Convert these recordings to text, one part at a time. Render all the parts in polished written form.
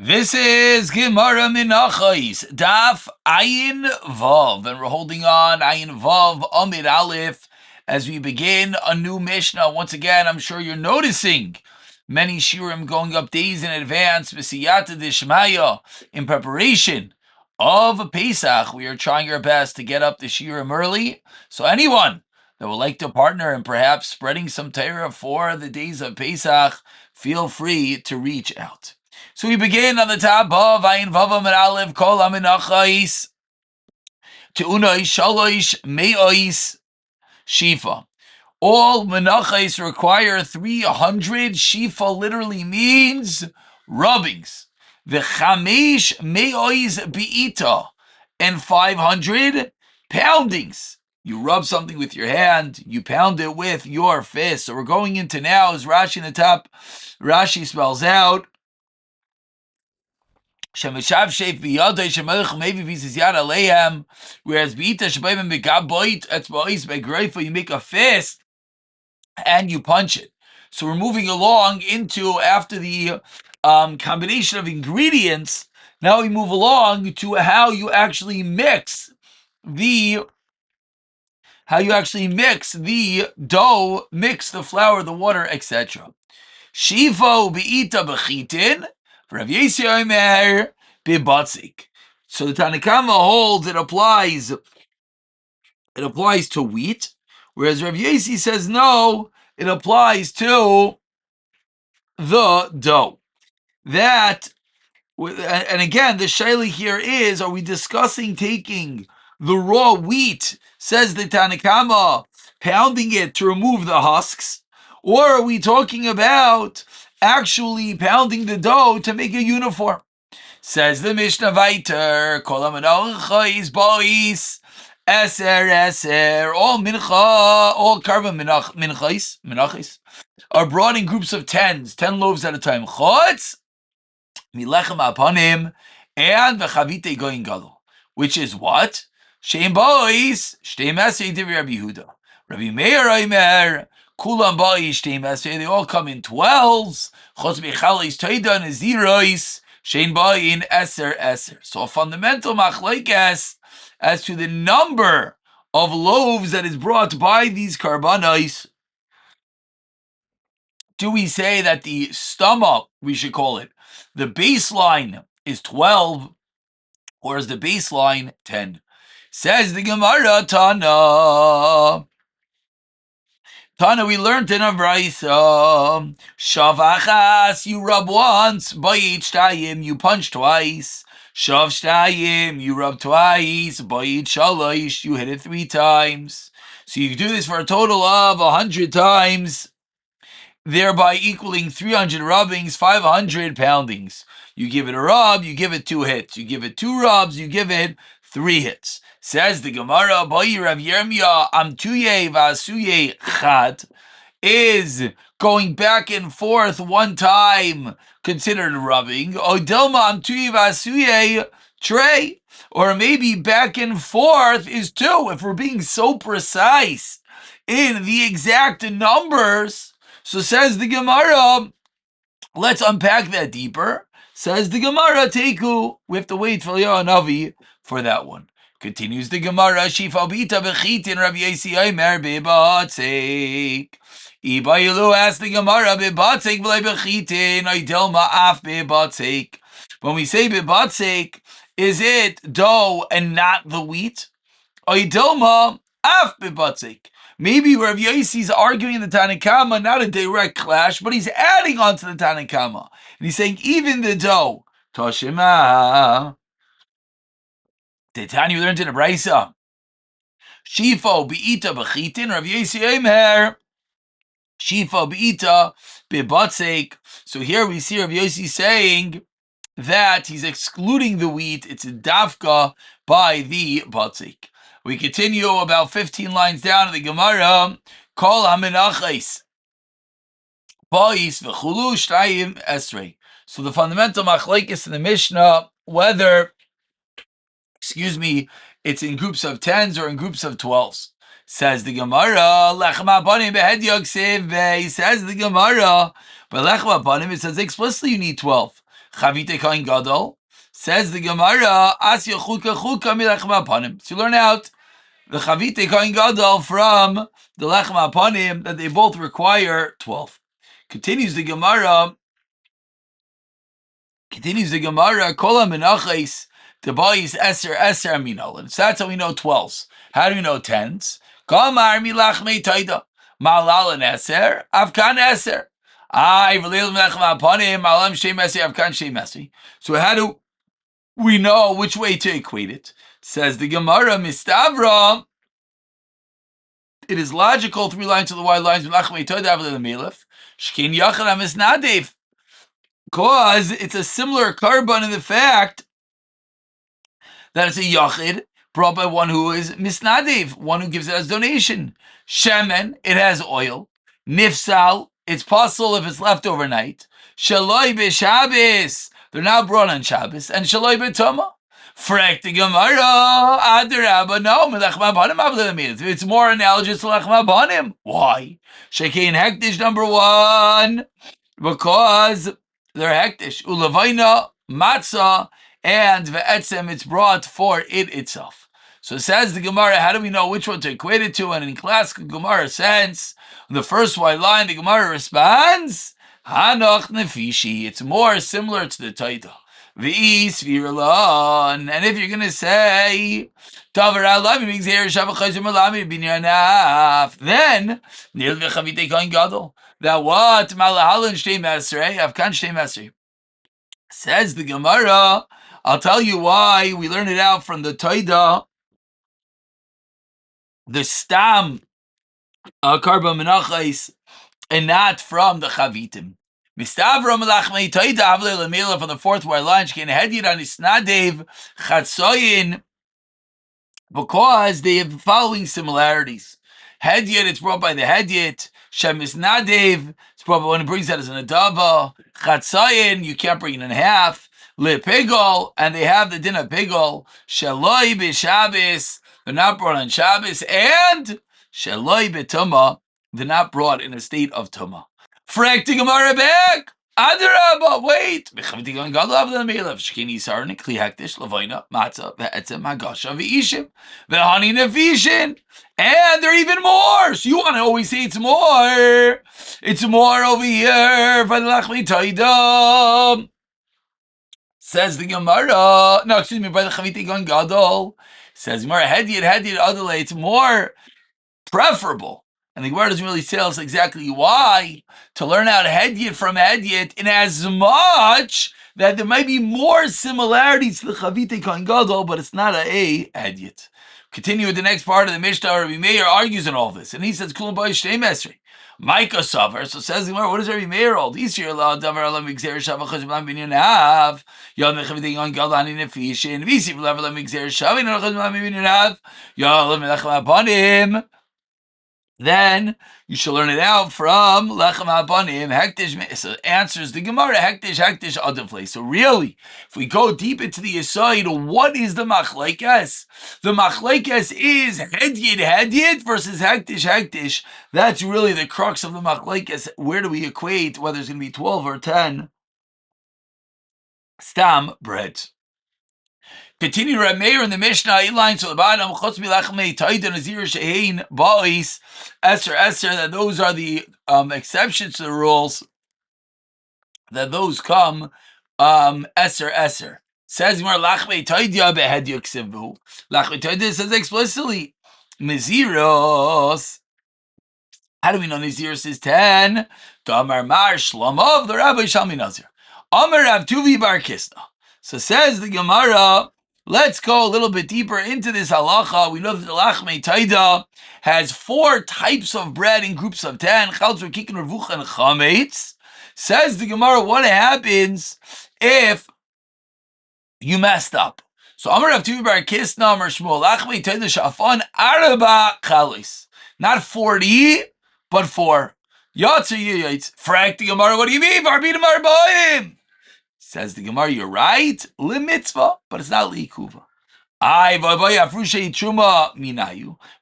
This is Gemara Menachos, Daf Ayin Vav, and we're holding on Ayin Vav Amid Aleph as we begin a new Mishnah. Once again, I'm sure you're noticing many shiurim going up days in advance, B'siyata Dishmaya, in preparation of Pesach. We are trying our best to get up the shiurim early, so anyone that would like to partner in perhaps spreading some Torah for the days of Pesach, feel free to reach out. So we begin on the top of Ayin Vav Amid Aleph Kol HaMenachos Te'unoi Shalosh Me'ois Shifa. All menachos require 300 shifa, literally means rubbings. V'chamesh me'ois bi'ita, and 500 poundings. You rub something with your hand, you pound it with your fist. So we're going into now, as Rashi in the top, Rashi spells out, whereas you make a fist and you punch it. So we're moving along into, after the combination of ingredients, now we move along to how you actually mix the dough, mix the flour, the water, etc. Shivo be'ita b'chitin, Rav Yossi Omer be'batzik. So the Tanakama holds it applies to wheat, whereas Rav Yossi says no, it applies to the dough. That, and again, the shaila here is: are we discussing taking the raw wheat, says the Tanakama, pounding it to remove the husks, or are we talking about actually pounding the dough to make a uniform? Says the Mishnah weiter, Kol HaMenachos Bois Eser, all carbon menachos are brought in groups of 10 loaves at a time. Chutz milechem apanim and v'chavite goyin gadol, which is what? Sheim bois shtei mesei divrei Rabbi Yehuda. Rabbi Meir Omer kulam bois shtei mesei. They all come in 12s. Chutz michalis toida nezirois shein boin eser. So a fundamental machlokes as to the number of loaves that is brought by these karbanos. Do we say that the stomach, we should call it, the baseline is 12, or is the baseline 10? Says the Gemara, Tana, we learned in a brayso, Shavachas, you rub once, Bayit Shtayim, you punch twice, Shav Shtayim, you rub twice, Bayit Shalosh, you hit it 3 times. So you do this for a total of 100 times, thereby equaling 300 rubbings, 500 poundings. You give it a rub, you give it 2 hits. You give it 2 rubs, you give it 3 hits. Says the Gemara, Bayi Rav Yirmiyah, Amtuye Vasuye Chad, is going back and forth 1 time considered rubbing. Odelma Amtuye Vasuye Trey, or maybe back and forth is 2. If we're being so precise in the exact numbers, so says the Gemara, let's unpack that deeper. Says the Gemara, Teku, we have to wait for Eliyahu Navi for that one. Continues the Gemara, Shifa bita bechitin Rabbi Yossi Omer bebatzik. Ibayilu asked the Gemara, bebatzik v'lei bechitin, oidelma af bebatzik. When we say bebatzik, is it dough and not the wheat? Oidelma af bebatzik. Maybe Rav Yossi is arguing the Tanakama, not a direct clash, but he's adding on to the Tanakama. And he's saying, even the dough, Toshima. Tanya, we learned in a Brisa. Shifo be'ita b'chitin, Rav Yossi Omer. Shifo be'ita be'batzek. So here we see Rav Yossi saying that he's excluding the wheat. It's a dafka by the batzek. We continue about 15 lines down in the Gemara. Kol HaMenachos Bois v'chulu shtayim esrei. So the fundamental machlokes in the Mishnah, whether, it's in groups of 10s or in groups of 12s. Says the Gemara, Lechem HaPanim behed yogsev. Says the Gemara, but Lechem HaPanim, it says explicitly you need 12. Chavite Kohen Gadol. Says the Gemara, Asya Chuka Chuka Milechem Apanim. So you learn out the Chavite Kohen Gadol from the Lechem Apanim that they both require 12. Continues the Gemara, Kola Menachos, Tebais Eser Eser Aminol. So that's how we know 12s. How do we know 10s? Kamar Milachmei Taida. Malal and Eser, Avkan Eser. So how do we know which way to equate it? Says the Gemara, Mistavra. It is logical, 3 lines to the wide lines, because it's a similar carbon in the fact that it's a yachid brought by one who is misnadev, one who gives it as donation. Shemen, it has oil. Nifsal, it's possible if it's left overnight. Shaloi b'Shabbos, they're now brought on Shabbos. And shaloi b'Toma. Frek the Gemara, Adarabba, no, Melechma Banim Avlelamid. It's more analogous to Lechma Banim. Why? Shekein Hektish number 1, because they're Hektish. Ulavaina, Matzah, and Ve'etzem, it's brought for it itself. So says the Gemara, how do we know which one to equate it to? And in classical Gemara sense, on the first white line, the Gemara responds, Hanoch Nefishi, it's more similar to the title. And if you're going to say, then, that what? Says the Gemara, I'll tell you why. We learn it out from the Taida, the Stam, Karba Menachos, and not from the Chavitim. Mistavra Melachmei Taida Avle Lamela from the 4th white line, Shkein Hedyot on Isnadev Chatzoyin, because they have the following similarities. Hedyot, it's brought by the Hedyot. Shem Isnadev, it's brought by one who brings that as an adava. Chatzoyin, you can't bring it in half. Le Pigol, and they have the din of Pigol. Shaloi b'Shabbos, they're not brought on Shabbos. And Shaloi b'Tumah, they're not brought in a state of Tumah. Frek the Gemara back. Adarabba, wait. Mechaviti going God love the meal of Shkini Sarnik, Kli Hektish, Lavoina, Matzah, Ve'etzem, Magasha, Ve'ishim, Ve'hani Nefishin. And they're even more. So you want to always say it's more. It's more over here. V'lachmi Taida. Says the Gemara. No, excuse me, by the Chaviti going Gadol. Says Gemara, Hedyot, Adalay. It's more preferable. And the Gemara doesn't really tell us exactly why, to learn out Hedyot from Hedyot, in as much that there might be more similarities to the Chavite Kohen Gadol, but it's not a Hedyot. Continue with the next part of the Mishnah. Rabbi Meir argues on all this, and he says, Kulam B'ay Shtei Mesri. Micah suffer. So says the Gemara, what does Rabbi Meir hold? Isir la davar alam migzer shavach chazman binyan av. Yom Chavite Kohen Gadol ani nefishin. Visif lever alam migzer shavin chazman binyan av. Yom Melechma Banim. Then you shall learn it out from Lechem Habanim, Hektish. So answers the Gemara, Hektish, Adavle. So really, if we go deep into the aside, what is the Machlekes? The Machlekes is Hedyot versus Hektish. That's really the crux of the Machlekes. Where do we equate whether it's going to be 12 or 10? Stam bread. Continue Reb Meir in the Mishnah, 8 lines to the bottom. Chutz milachmei taida nazir shehein ba'is eser. That those are the exceptions to the rules. That those come eser. Says more lachmei taida behedyuk sivu. Lachmei taida says explicitly miziros. How do we know Naziros is 10? Damar mar shlomov the Rabbi Shalmi Nazir. Amar Rav Tuvi bar Kisna. So says the Gemara. Let's go a little bit deeper into this halacha. We know that the lachmei taida has 4 types of bread in groups of 10. Chalz, Kikin, Revuch, and Chametz. Says the Gemara, what happens if you messed up? So Amar Rav Tuvi bar Kisna, Amar Shmuel, lachmei taida shafan arba chalis. Not 40, but 4. Yatzer yitz. Frak the Gemara, what do you mean? Varbinim arbaim. Says the Gemara, you're right, mitzvah, but it's not li'ikuva.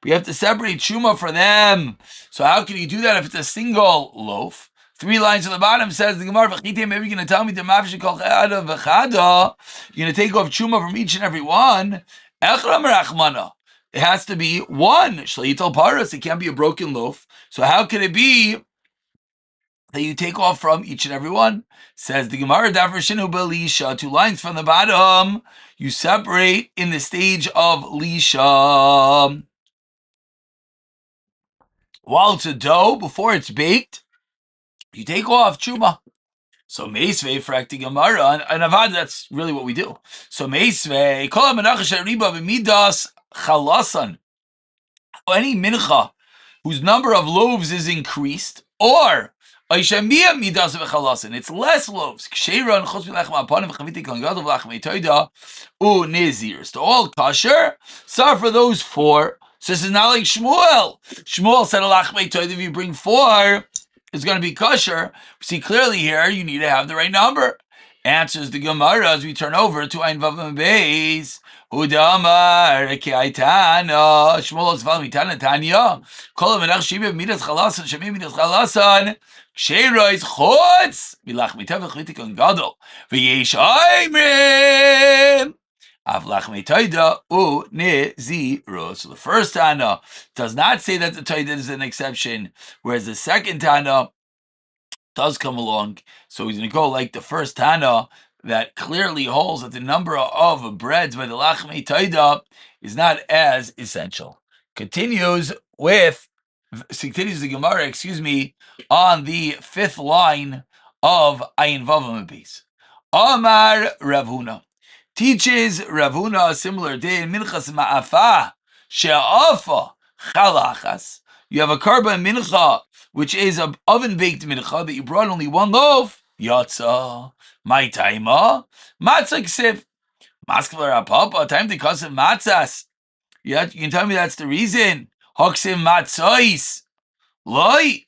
We have to separate truma for them. So how can you do that if it's a single loaf? 3 lines on the bottom says the Gemara, maybe you're going to tell me the mafshe kol chada v'chada. You're going to take off truma from each and every one. Echram rachmana. It has to be one. Shleitel paras. It can't be a broken loaf. So how can it be that you take off from each and every one? Says the Gemara, Davrashinu belisha. 2 lines from the bottom, you separate in the stage of lisha. While it's a dough, before it's baked, you take off truma. So meisvei frakti Gemara, and avad, that's really what we do. So meisvei kol menachos riba b'midas chalasan. Any mincha whose number of loaves is increased, or it's less loaves. So all kosher, so for those 4. So this is not like Shmuel. Shmuel said if you bring 4, it's going to be kosher. See, clearly here you need to have the right number. Answers the Gemara as we turn over to Ein Vav Beis. Udamar Kaitana Shmuel Zval Mitana Tanya Kol Menach Shibe Midas Chalasan Shemim Midas Chalasan Ksherois Chutz Milach Mitav Chlitikon Gadol V'yesh Aimrim Avlach Mitaida U Neziro. So the first Tana does not say that the Taida is an exception, whereas the second Tana does come along. So he's going to go like the first Tana that clearly holds that the number of breads by the Lachmei Taida is not as essential. Continues the Gemara, on the 5th line of Ayin Vav Beis. Amar Ravuna. Teaches Ravuna a similar day in Minchas Ma'afa She'afa Chalachas. You have a karban mincha, which is an oven-baked mincha that you brought only 1 loaf. Yatsa, my taima, matzah ksiv. Maskler apapa, time to kasev matzahs. Yeah, you can tell me that's the reason. Hoksim matzahis. Loi.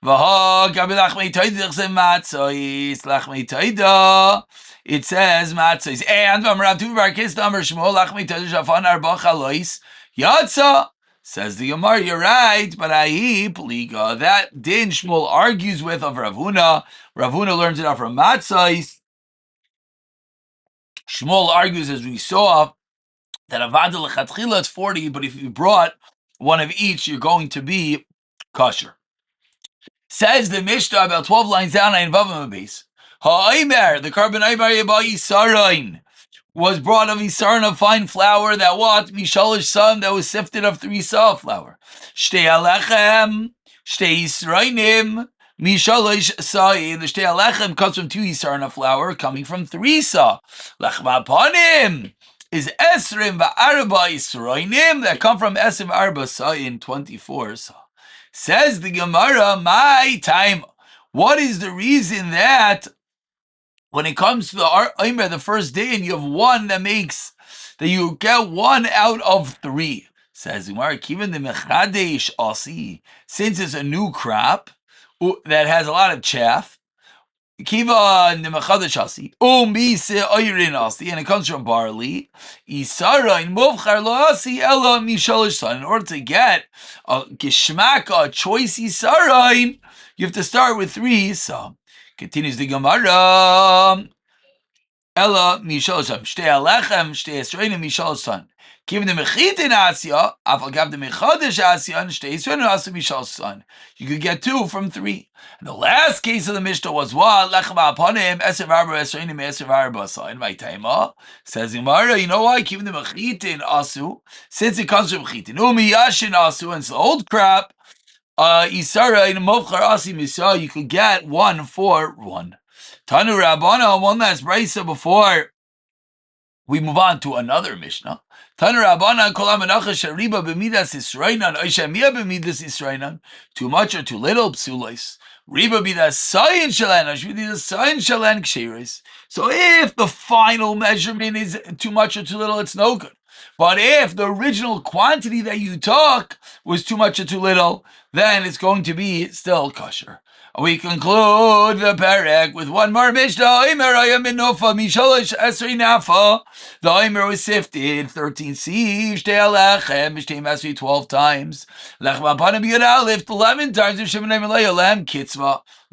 V'ha gabi lachmei taida chsev matzahis. Lachmei taida. It says matzahis. And v'amrav tu v'barkis damar shmo lachmei taida shafan arba chalois. Yatsa. Says the Gemara, you're right, but pliga. That din Shmuel argues with of Ravuna. Ravuna learns it out from Matzais. Shmuel argues, as we saw, that avada lechatchila is 40, but if you brought 1 of each, you're going to be kosher. Says the Mishnah about 12 lines down in Vav Beis. Ha'aymer, the karban aymer yabai sarain, was brought of Isaran of fine flour that what? Mishalish son that was sifted of 3 saw flour. Shtei alechem, shtei Yisrainim, Mishalish sa'i. The shtei alechem comes from 2 Isaran of flour coming from 3 saw. Lechma panim is Esrim va'arba Yisrainim that come from Esrim va'arba sa'in 24 saw. Says the Gemara, my time. What is the reason that when it comes to the Aimer, the first day, and you have 1 that you get 1 out of 3? Says Gemara, even the mechadesh asi, since it's a new crop that has a lot of chaff, kiva the mechadesh asi, mise oirin asi, and it comes from barley. Isara in movchar lo asi ela mishalish son. In order to get a geshmak, a choice isarain, you have to start with 3. So continues the Gemara. Ella mishalosan shtei alechem shtei esrainim mishalosan. Given the mechitin asya, afal gav the mechadesh asya and shtei esrainim asya mishalosan. You could get 2 from 3. And the last case of the Mishnah was what? Lechem aponim eser v'arba esrainim eser v'arba asayin v'aytaima. Says Gemara, you know why? Given the mechitin asu, since it comes from mechitin, umiyashin asu, and it's the old crap. Isara in Movchar Asi Misa, you could get 1 for 1. Tanu Rabbana, 1 last brisa before we move on to another Mishnah. Tanu Rabbana, Kol HaMenachos Shariba b'midas Yisrainan, Oishamia b'midas Yisrainan, too much or too little, psulos. Riba b'midas Sayin Shalen, Oishmidas Sayin Shalen Ksheres. So if the final measurement is too much or too little, it's no good. But if the original quantity that you took was too much or too little, then it's going to be still kosher. We conclude the perek with 1 more Mishnah. The Omer was sifted 13 sieves. 12 times. 11 times.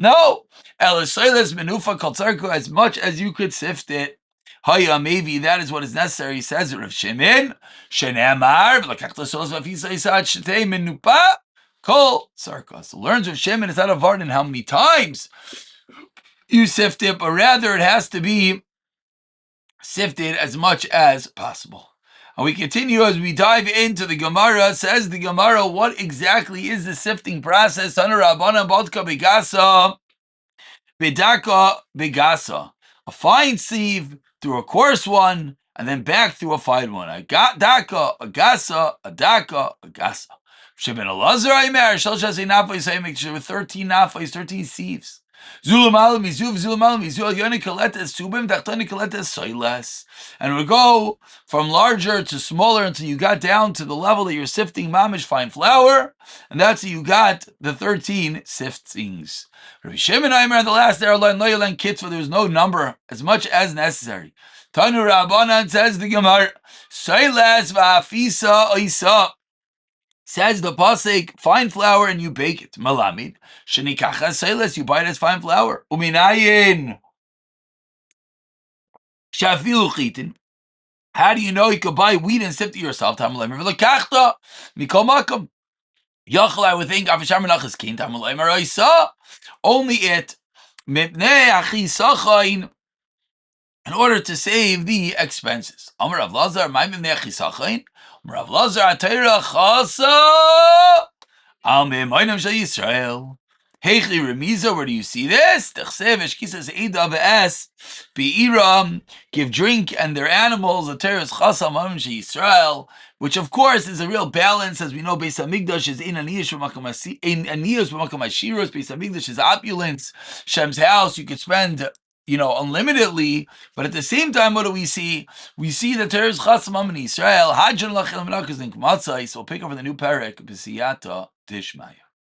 No. Elisailas menufa kaltarku, as much as you could sift it. Haya, maybe that is what is necessary, he says Rav Shimon. Shenemar, v'lakachta solos v'afisa isad shetei menupa, kol sarkas. Learns Rav Shimon, it's not a varden how many times you sift it, but rather it has to be sifted as much as possible. And we continue as we dive into the Gemara. Says the Gemara, what exactly is the sifting process? Tanu Rabbana Bodka Begasa, Bedaka Begasa. A fine sieve through a coarse one, and then back through a fine one. A daka, a gasa, a daka, a gasa. Sheben Elazar Aimer, Shel Shasei Nafais, I make sure with 13 nafais, 13 sieves. Zulam alam mizuv, zulam alam mizuv, yoni kaletes subim, dachtoni kaletes soiles. And we go from larger to smaller until you got down to the level that you're sifting mamish fine flour, and that's how you got the 13 siftings. Rabbi Shimon Aimer on the last airline, no yolan kitva, there was no number as much as necessary. Tanu Rabbanan, says the Gemara, soiles va'afisa oisa. Says the pasuk, fine flour and you bake it. Malamid, shenikacha seiles, you buy it as fine flour. Uminayin, shafilu chitin. How do you know you could buy wheat and sift it yourself? Tamalayim, v'lekachta, mikol makom. Yachal, I would think, avishar menachos kin, tamalayim, aroisa. Only it, mipnei achisachain, in order to save the expenses. Amar Rav Lazar, ma'im mipnei achisachain. Amar Rav Lazar, atayra chasa. Al me'moinam shel Yisrael. Heichli remiza, where do you see this? Techsev eshkisas eida ve'es be'iram, give drink and their animals, ateres chasam moinam shel Yisrael, which of course is a real balance, as we know, Beis Hamikdash is in aniyos b'makom ashiros, Beis Hamikdash is opulence, Shem's house, you could spend, unlimitedly, but at the same time, what do we see? We see that there is chasam in Israel. Hajjan lachel menachos in kmatzai. So we'll pick up in the new parak, b'siyata dishmaya.